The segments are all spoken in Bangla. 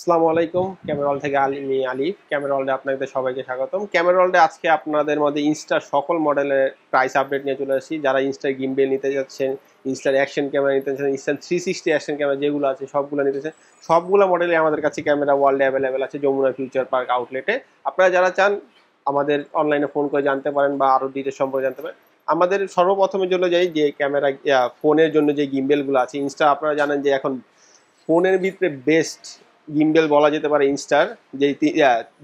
আসসালামু আলাইকুম। ক্যামেরল থেকে আমি আলিফ। ক্যামেরলে আপনাদের সবাইকে স্বাগতম। ক্যামেরলে আজকে আপনাদের মধ্যে ইনস্টার সকল মডেলের প্রাইস আপডেট নিয়ে চলে আসছি। যারা ইনস্টার গিম্বেল নিতে যাচ্ছেন, ইনস্টার অ্যাকশন ক্যামেরা নিতে চাচ্ছেন, ইনস্টার 360 অ্যাকশন ক্যামেরা যেগুলো আছে সবগুলো নিতে চান, সবগুলো মডেলে আমাদের কাছে ক্যামেরা ওয়ার্ল্ডে অ্যাভেলেবেল আছে যমুনা ফিউচার পার্ক আউটলেটে। আপনারা যারা চান আমাদের অনলাইনে ফোন করে জানতে পারেন বা আরও ডিটেলস সম্পর্কে জানতে পারেন। আমাদের সর্বপ্রথমে চলে যাই যে ক্যামেরা ফোনের জন্য যে গিম্বেলগুলো আছে। ইনস্টা আপনারা জানেন যে এখন ফোনের ভিতরে বেস্ট গিম্বেল বলা যেতে পারে ইনস্টার। যে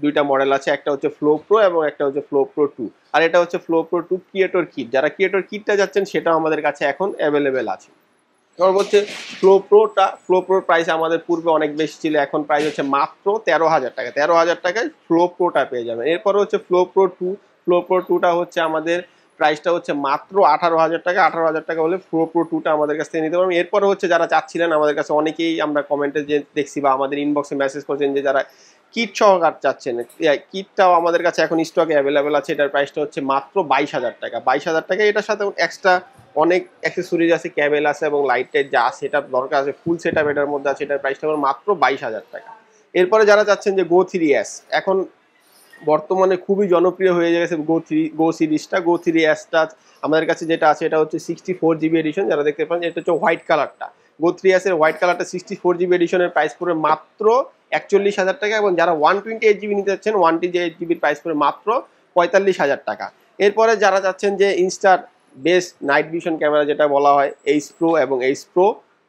দুইটা মডেল আছে, একটা হচ্ছে ফ্লো প্রো এবং একটা হচ্ছে ফ্লো প্রো টু। আর এটা হচ্ছে flow pro two creator kit. যারা ক্রিয়েটর কিটটা যাচ্ছেন সেটাও আমাদের কাছে এখন অ্যাভেলেবেল আছে। এবার হচ্ছে ফ্লো প্রোর প্রাইস আমাদের পূর্বে অনেক বেশি ছিল, এখন প্রাইস হচ্ছে মাত্র 13,000 টাকা। 13,000 টাকায় ফ্লো প্রোটা পেয়ে যাবেন। এরপরে হচ্ছে ফ্লো প্রো টুটা হচ্ছে আমাদের প্রাইসটা হচ্ছে মাত্র 18,000 টাকা। 18,000 টাকা হলে ফ্লো প্রো টুটা আমাদের কাছ থেকে নিতে পারবেন। এরপরে হচ্ছে যারা চাচ্ছিলেন, আমাদের কাছে অনেকেই আমরা কমেন্টে যে দেখছি বা আমাদের ইনবক্সে মেসেজ করছেন যে যারা কিট সহকার চাচ্ছেন, কিটটাও আমাদের কাছে এখন স্টকে অ্যাভেলেবেল আছে। এটার প্রাইসটা হচ্ছে মাত্র 22,000 টাকা। 22,000 টাকা। এটার সাথে এক্সট্রা অনেক অ্যাক্সেসরিজ আছে, ক্যাবেল আছে এবং লাইট টাইট যা সেট আপ দরকার আছে ফুল সেট আপ এটার মধ্যে আছে। এটার প্রাইসটা মাত্র 22,000 টাকা। এরপরে যারা চাচ্ছেন যে গো 3S, এখন বর্তমানে খুবই জনপ্রিয় হয়ে গেছে গো সিরিজটা। গো 3Sটা আমাদের কাছে যেটা আছে এটা হচ্ছে 64 জিবি এডিশন। যারা দেখতে পান এটা হচ্ছে হোয়াইট কালারটা। গো 3S এর হোয়াইট কালারটা 64 জিবি এডিশনের প্রাইস পড়বে মাত্র 41,000 টাকা। এবং যারা 128 জিবি নিতে চাচ্ছেন, 128 জিবির প্রাইস পড়বে মাত্র 45,000 টাকা। এরপরে যারা চাচ্ছেন যে ইনস্টার বেস্ট নাইট ভিশন ক্যামেরা যেটা বলা হয় এইচ প্রো এবং এইচ প্রো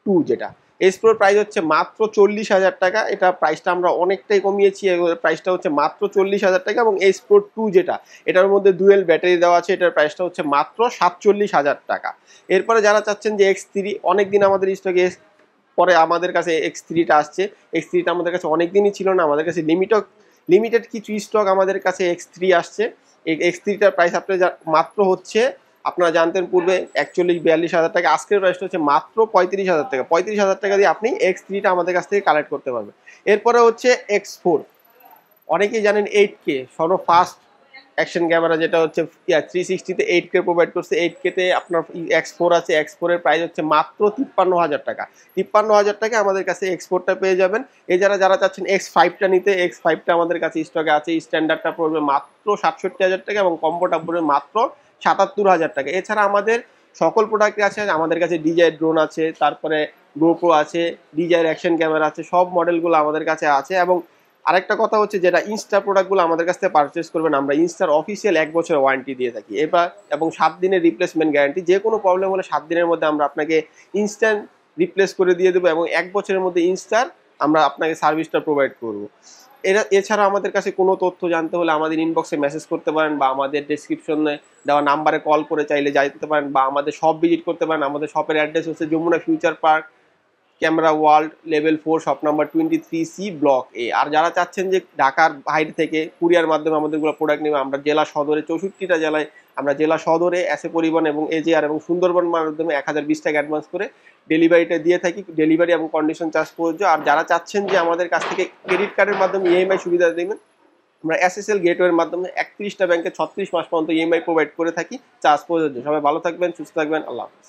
টু, যেটা এইচ প্রোর প্রাইস হচ্ছে মাত্র 40,000 টাকা। এটা প্রাইসটা আমরা অনেকটাই কমিয়েছি, প্রাইসটা হচ্ছে মাত্র 40,000 টাকা। এবং এইচ প্রো টু যেটা, এটার মধ্যে ডুয়েল ব্যাটারি দেওয়া আছে, এটার প্রাইসটা হচ্ছে মাত্র 47,000 টাকা। এরপরে যারা চাচ্ছেন যে X3, অনেকদিন আমাদের স্টকে পরে আমাদের কাছে X3টা আসছে। X3টা আমাদের কাছে অনেকদিনই ছিল না, আমাদের কাছে লিমিটেড কিছু স্টক আমাদের কাছে X3 আসছে। এই X3টার প্রাইস আপনার মাত্র হচ্ছে, আপনারা জানতেন পূর্বে 41-42,000 টাকা। আজকের প্রাইসটা হচ্ছে মাত্র 35,000 টাকা। 35,000 টাকা দিয়ে আপনি X3টা আমাদের কাছ থেকে কালেক্ট করতে পারবেন। এরপরে হচ্ছে X4। অনেকেই জানেন 8K ফাস্ট অ্যাকশন ক্যামেরা, যেটা হচ্ছে 360-তে 8K প্রোভাইড করছে। 8K-তে আপনার X4 আছে। X4-এর প্রাইস হচ্ছে মাত্র 53,000 টাকা। 53,000 টাকা আমাদের কাছে X4টা পেয়ে যাবেন। যারা যারা চাচ্ছেন X5টা নিতে, X5টা আমাদের কাছে স্টকে আছে। স্ট্যান্ডার্ডটা পড়বে মাত্র 67,000 টাকা এবং কম্বোটা পড়বে মাত্র 77,000 টাকা। এছাড়া আমাদের সকল প্রোডাক্টে আছে, আমাদের কাছে ডিজাই ড্রোন আছে, তারপরে গোপ্রো আছে, ডিজাই অ্যাকশন ক্যামেরা আছে, সব মডেলগুলো আমাদের কাছে আছে। এবং আরেকটা কথা হচ্ছে, যেটা ইনস্টা প্রোডাক্টগুলো আমাদের কাছ থেকে পারচেস করবেন, আমরা ইনস্টার অফিসিয়াল 1 বছরের ওয়ারেন্টি দিয়ে থাকি এবার, এবং 7 দিনের রিপ্লেসমেন্ট গ্যারান্টি। যে কোনো প্রবলেম হলে 7 দিনের মধ্যে আমরা আপনাকে ইনস্ট্যান্ট রিপ্লেস করে দিয়ে দেবো এবং 1 বছরের মধ্যে ইনস্টার আমরা আপনাকে সার্ভিসটা প্রোভাইড করবো। এছাড়া আমাদের কাছে কোনো তথ্য জানতে হলে আমাদের ইনবক্সে মেসেজ করতে পারেন বা আমাদের ডেসক্রিপশনে দেওয়া নাম্বারে কল করে চাইলে যাইতে পারেন বা আমাদের শপ ভিজিট করতে পারেন। আমাদের শপের অ্যাড্রেস হচ্ছে Jamuna Future Park, Camera World, level 4, shop number 23C, block A. আর যারা চাচ্ছেন যে ঢাকার বাইরে থেকে কুরিয়ার মাধ্যমে আমাদেরগুলো প্রোডাক্ট নেবে, আমরা জেলা সদরে 64টা জেলায় আমরা জেলা সদরে এসে পরিবহন এবং এজেআর এবং সুন্দরবন মাধ্যমে 1,020 টাকা অ্যাডভান্স করে ডেলিভারিটা দিয়ে থাকি। ডেলিভারি এবং কন্ডিশন চার্জ প্রযোজ্য। আর যারা চাচ্ছেন যে আমাদের কাছ থেকে ক্রেডিট কার্ডের মাধ্যমে ইএমআই সুবিধা দেবেন, আমরা এসএসএল গেটওয়ের মাধ্যমে 31টা ব্যাংকে 36 মাস পর্যন্ত ইএমআই প্রোভাইড করে থাকি, চার্জ প্রযোজ্য। সবাই ভালো থাকবেন, সুস্থ থাকবেন, আল্লাহ হাফিজ।